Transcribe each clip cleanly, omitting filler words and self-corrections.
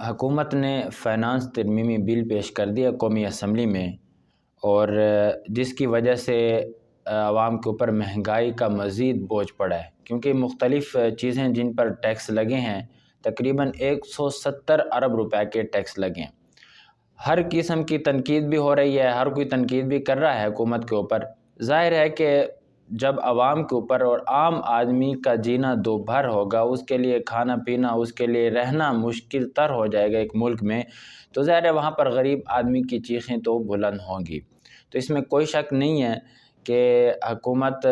حکومت نے فائنانس ترمیمی بل پیش کر دیا قومی اسمبلی میں، اور جس کی وجہ سے عوام کے اوپر مہنگائی کا مزید بوجھ پڑا ہے، کیونکہ مختلف چیزیں جن پر ٹیکس لگے ہیں تقریباً 170 ارب روپے کے ٹیکس لگے ہیں۔ ہر قسم کی تنقید بھی ہو رہی ہے، ہر کوئی تنقید بھی کر رہا ہے حکومت کے اوپر۔ ظاہر ہے کہ جب عوام کے اوپر اور عام آدمی کا جینا دوبھر ہوگا، اس کے لیے کھانا پینا، اس کے لیے رہنا مشکل تر ہو جائے گا ایک ملک میں، تو ظاہر ہے وہاں پر غریب آدمی کی چیخیں تو بلند ہوں گی۔ تو اس میں کوئی شک نہیں ہے کہ حکومت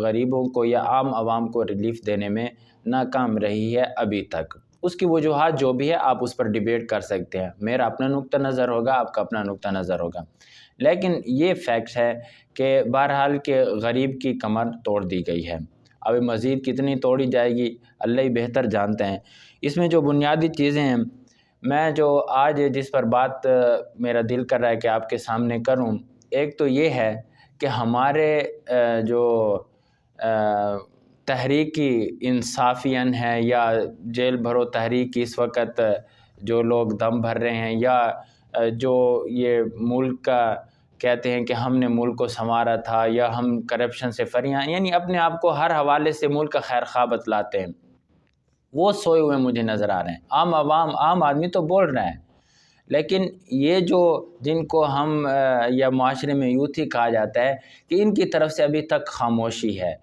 غریبوں کو یا عام عوام کو ریلیف دینے میں ناکام رہی ہے ابھی تک۔ اس کی وجوہات جو بھی ہے آپ اس پر ڈیبیٹ کر سکتے ہیں، میرا اپنا نقطہ نظر ہوگا، آپ کا اپنا نقطہ نظر ہوگا، لیکن یہ فیکٹ ہے کہ بہرحال کہ غریب کی کمر توڑ دی گئی ہے۔ اب مزید کتنی توڑی جائے گی اللہ ہی بہتر جانتے ہیں۔ اس میں جو بنیادی چیزیں ہیں، میں جو آج جس پر بات میرا دل کر رہا ہے کہ آپ کے سامنے کروں، ایک تو یہ ہے کہ ہمارے جو تحریکی انصافین ہے یا جیل بھرو تحریک اس وقت جو لوگ دم بھر رہے ہیں، یا جو یہ ملک کا کہتے ہیں کہ ہم نے ملک کو سنوارا تھا یا ہم کرپشن سے فری ہیں، یعنی اپنے آپ کو ہر حوالے سے ملک کا خیر خواہ بتلاتے ہیں، وہ سوئے ہوئے مجھے نظر آ رہے ہیں۔ عام آدمی تو بول رہا ہے، لیکن یہ جو جن کو ہم یا معاشرے میں یوتھ ہی کہا جاتا ہے کہ ان کی طرف سے ابھی تک خاموشی ہے۔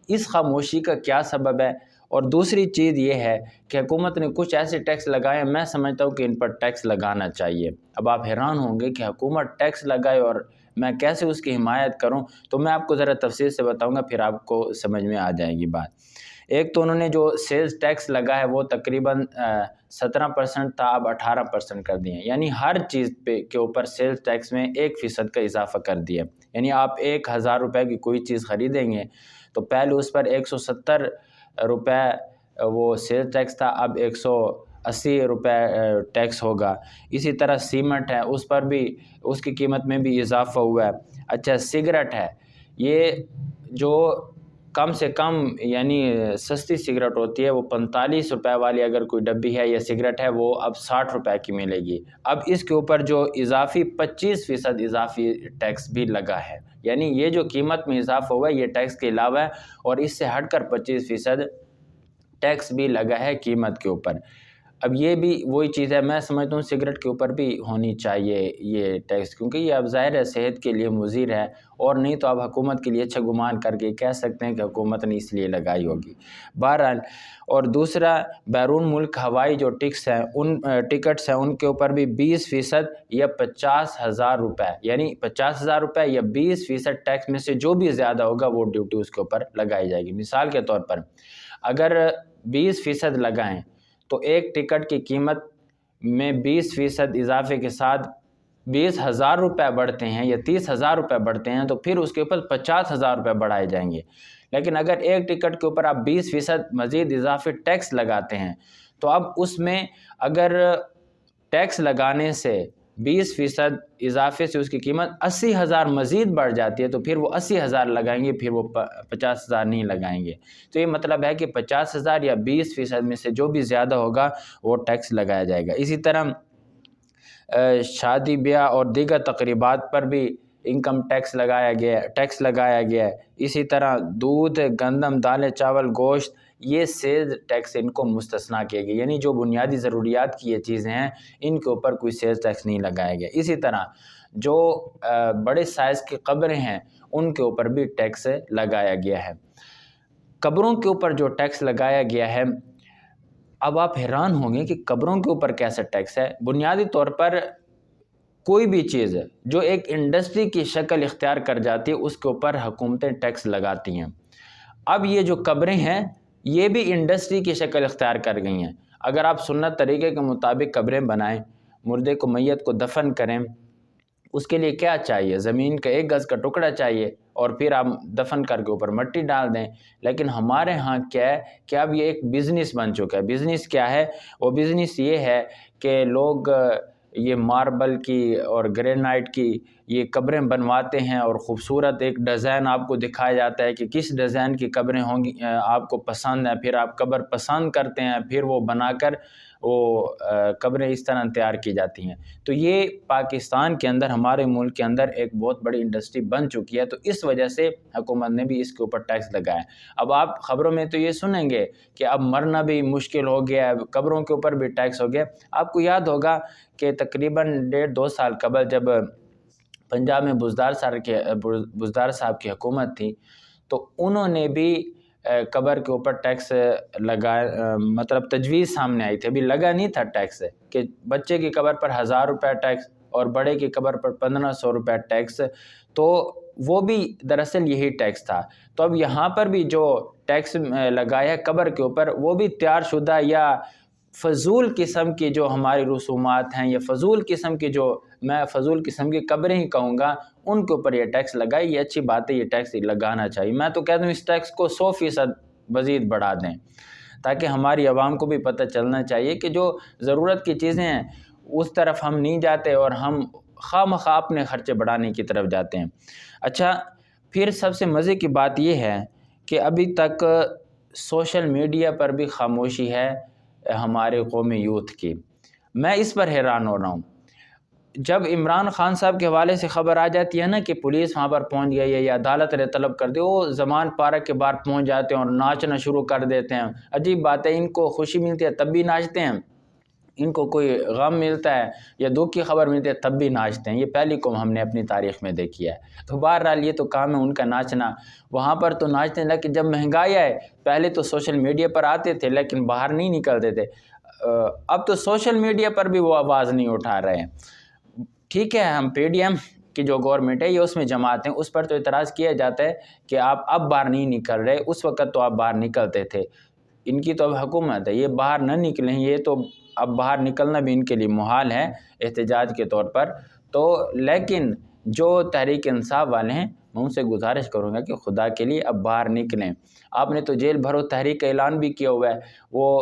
اس خاموشی کا کیا سبب ہے؟ اور دوسری چیز یہ ہے کہ حکومت نے کچھ ایسے ٹیکس لگائے ہیں، میں سمجھتا ہوں کہ ان پر ٹیکس لگانا چاہیے۔ اب آپ حیران ہوں گے کہ حکومت ٹیکس لگائے اور میں کیسے اس کی حمایت کروں، تو میں آپ کو ذرا تفصیل سے بتاؤں گا، پھر آپ کو سمجھ میں آ جائے گی بات۔ ایک تو انہوں نے جو سیلز ٹیکس لگا ہے وہ تقریباً 17% تھا، اب 18% کر دیے ہیں، یعنی ہر چیز کے اوپر سیلز ٹیکس میں 1% کا اضافہ کر دیا۔ یعنی آپ 1000 روپے کی کوئی چیز خریدیں گے تو پہلے اس پر 170 روپے وہ سیلز ٹیکس تھا، اب 180 روپے ٹیکس ہوگا۔ اسی طرح سیمنٹ ہے، اس پر بھی اس کی قیمت میں بھی اضافہ ہوا ہے۔ اچھا، سگریٹ ہے، یہ جو کم سے کم یعنی سستی سگریٹ ہوتی ہے وہ 45 روپے والی اگر کوئی ڈبی ہے یا سگریٹ ہے وہ اب 60 روپے کی ملے گی۔ اب اس کے اوپر جو اضافی 25% اضافی ٹیکس بھی لگا ہے، یعنی یہ جو قیمت میں اضافہ ہوا ہے یہ ٹیکس کے علاوہ ہے، اور اس سے ہٹ کر 25% ٹیکس بھی لگا ہے قیمت کے اوپر۔ اب یہ بھی وہی چیز ہے، میں سمجھتا ہوں سگریٹ کے اوپر بھی ہونی چاہیے یہ ٹیکس، کیونکہ یہ اب ظاہر ہے صحت کے لیے مضر ہے، اور نہیں تو آپ حکومت کے لیے اچھا گمان کر کے کہہ سکتے ہیں کہ حکومت نے اس لیے لگائی ہوگی۔ بہرحال، اور دوسرا بیرون ملک ہوائی جو ٹکٹس ہیں ان کے اوپر بھی 20% یا 50,000 روپے، یعنی 50,000 روپے یا 20% ٹیکس میں سے جو بھی زیادہ ہوگا وہ ڈیوٹی اس کے اوپر لگائی جائے گی۔ مثال کے طور پر اگر 20% لگائیں تو ایک ٹکٹ کی قیمت میں 20% اضافے کے ساتھ 20,000 روپے بڑھتے ہیں یا 30,000 روپے بڑھتے ہیں، تو پھر اس کے اوپر 50,000 روپے بڑھائے جائیں گے۔ لیکن اگر ایک ٹکٹ کے اوپر آپ 20% مزید اضافی ٹیکس لگاتے ہیں تو اب اس میں اگر ٹیکس لگانے سے 20% اضافے سے اس کی قیمت 80,000 مزید بڑھ جاتی ہے، تو پھر وہ 80,000 لگائیں گے، پھر وہ 50,000 نہیں لگائیں گے۔ تو یہ مطلب ہے کہ 50,000 یا 20% میں سے جو بھی زیادہ ہوگا وہ ٹیکس لگایا جائے گا۔ اسی طرح شادی بیاہ اور دیگر تقریبات پر بھی انکم ٹیکس لگایا گیا ہے۔ اسی طرح دودھ، گندم، دالیں، چاول، گوشت، یہ سیلز ٹیکس ان کو مستثنیٰ کیے گئے، یعنی جو بنیادی ضروریات کی یہ چیزیں ہیں ان کے اوپر کوئی سیلز ٹیکس نہیں لگایا گیا۔ اسی طرح جو بڑے سائز کی قبریں ہیں ان کے اوپر بھی ٹیکس لگایا گیا ہے۔ قبروں کے اوپر جو ٹیکس لگایا گیا ہے، اب آپ حیران ہوں گے کہ قبروں کے اوپر کیسا ٹیکس ہے۔ بنیادی طور پر کوئی بھی چیز جو ایک انڈسٹری کی شکل اختیار کر جاتی ہے اس کے اوپر حکومتیں ٹیکس لگاتی ہیں۔ اب یہ جو قبریں ہیں یہ بھی انڈسٹری کی شکل اختیار کر گئی ہیں۔ اگر آپ سنت طریقے کے مطابق قبریں بنائیں، مردے کو، میت کو دفن کریں، اس کے لیے کیا چاہیے؟ زمین کا 1 گز کا ٹکڑا چاہیے، اور پھر آپ دفن کر کے اوپر مٹی ڈال دیں۔ لیکن ہمارے ہاں کیا ہے کہ اب یہ ایک بزنس بن چکا ہے۔ بزنس کیا ہے؟ وہ بزنس یہ ہے کہ لوگ یہ ماربل کی اور گرینائٹ کی یہ قبریں بنواتے ہیں، اور خوبصورت ایک ڈیزائن آپ کو دکھایا جاتا ہے کہ کس ڈیزائن کی قبریں ہوں گی آپ کو پسند ہے، پھر آپ قبر پسند کرتے ہیں، پھر وہ بنا کر وہ قبریں اس طرح تیار کی جاتی ہیں۔ تو یہ پاکستان کے اندر، ہمارے ملک کے اندر ایک بہت بڑی انڈسٹری بن چکی ہے، تو اس وجہ سے حکومت نے بھی اس کے اوپر ٹیکس لگایا۔ اب آپ خبروں میں تو یہ سنیں گے کہ اب مرنا بھی مشکل ہو گیا ہے، قبروں کے اوپر بھی ٹیکس ہو گیا۔ آپ کو یاد ہوگا کہ تقریباً 1.5-2 سال قبل جب پنجاب میں بزدار صاحب کی حکومت تھی، تو انہوں نے بھی قبر کے اوپر ٹیکس لگایا، مطلب تجویز سامنے آئی تھی، ابھی لگا نہیں تھا ٹیکس، کہ بچے کی قبر پر 1000 روپے ٹیکس اور بڑے کی قبر پر 1500 روپے ٹیکس، تو وہ بھی دراصل یہی ٹیکس تھا۔ تو اب یہاں پر بھی جو ٹیکس لگایا ہے قبر کے اوپر، وہ بھی تیار شدہ یا فضول قسم کی جو ہماری رسومات ہیں، یا فضول قسم کی جو، میں فضول قسم کی قبریں ہی کہوں گا، ان کے اوپر یہ ٹیکس لگائی۔ یہ اچھی بات ہے، یہ ٹیکس لگانا چاہیے۔ میں تو کہتا ہوں اس ٹیکس کو 100% مزید بڑھا دیں، تاکہ ہماری عوام کو بھی پتہ چلنا چاہیے کہ جو ضرورت کی چیزیں ہیں اس طرف ہم نہیں جاتے، اور ہم خواہ مخواہ اپنے خرچے بڑھانے کی طرف جاتے ہیں۔ اچھا، پھر سب سے مزے کی بات یہ ہے کہ ابھی تک سوشل میڈیا پر بھی خاموشی ہے ہمارے قومی یوتھ کی۔ میں اس پر حیران ہو رہا ہوں، جب عمران خان صاحب کے حوالے سے خبر آ جاتی ہے نا کہ پولیس وہاں پر پہنچ گئی ہے یا عدالت نے طلب کر دی، وہ زمان پارک کے باہر پہنچ جاتے ہیں اور ناچنا شروع کر دیتے ہیں۔ عجیب بات ہے، ان کو خوشی ملتی ہے تب بھی ناچتے ہیں، ان کو کوئی غم ملتا ہے یا دکھ کی خبر ملتی ہے تب بھی ناچتے ہیں۔ یہ پہلی قوم ہم نے اپنی تاریخ میں دیکھی ہے۔ تو بہرحال یہ تو کام ہے ان کا ناچنا، وہاں پر تو ناچتے ہیں، لیکن جب مہنگائی آئے، پہلے تو سوشل میڈیا پر آتے تھے لیکن باہر نہیں نکلتے تھے، اب تو سوشل میڈیا پر بھی وہ آواز نہیں اٹھا رہے ہیں۔ ٹھیک ہے، ہم پی ڈی ایم کی جو گورنمنٹ ہے، یہ اس میں جماعت ہیں، اس پر تو اعتراض کیا جاتا ہے کہ آپ اب باہر نہیں نکل رہے، اس وقت تو آپ باہر نکلتے تھے۔ ان کی تو اب حکومت ہے، یہ باہر نہ نکلیں، یہ تو اب باہر نکلنا بھی ان کے لیے محال ہے احتجاج کے طور پر۔ تو لیکن جو تحریک انصاف والے ہیں، میں ان سے گزارش کروں گا کہ خدا کے لیے اب باہر نکلیں۔ آپ نے تو جیل بھرو تحریک کا اعلان بھی کیا ہوا ہے، وہ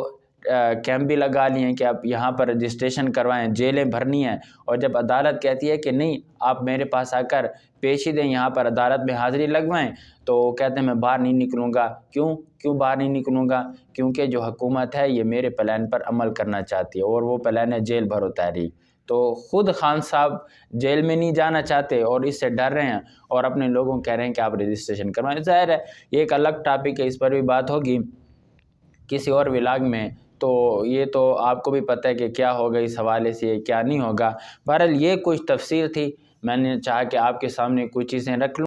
کیمپ بھی لگا لیے ہیں کہ آپ یہاں پر رجسٹریشن کروائیں، جیلیں بھرنی ہیں، اور جب عدالت کہتی ہے کہ نہیں آپ میرے پاس آ کر پیشی دیں، یہاں پر عدالت میں حاضری لگوائیں، تو وہ کہتے ہیں میں باہر نہیں نکلوں گا۔ کیوں باہر نہیں نکلوں گا؟ کیونکہ جو حکومت ہے یہ میرے پلان پر عمل کرنا چاہتی ہے، اور وہ پلان ہے جیل بھرو تحریک۔ تو خود خان صاحب جیل میں نہیں جانا چاہتے اور اس سے ڈر رہے ہیں، اور اپنے لوگوں کو کہہ رہے ہیں کہ آپ رجسٹریشن کروائیں۔ ظاہر ہے یہ ایک الگ ٹاپک ہے، اس پر بھی بات ہوگی کسی اور ولاگ میں۔ تو یہ تو آپ کو بھی پتہ ہے کہ کیا ہوگا اس حوالے سے، کیا نہیں ہوگا۔ بہرحال یہ کچھ تفسیر تھی، میں نے چاہا کہ آپ کے سامنے کچھ چیزیں رکھ لوں۔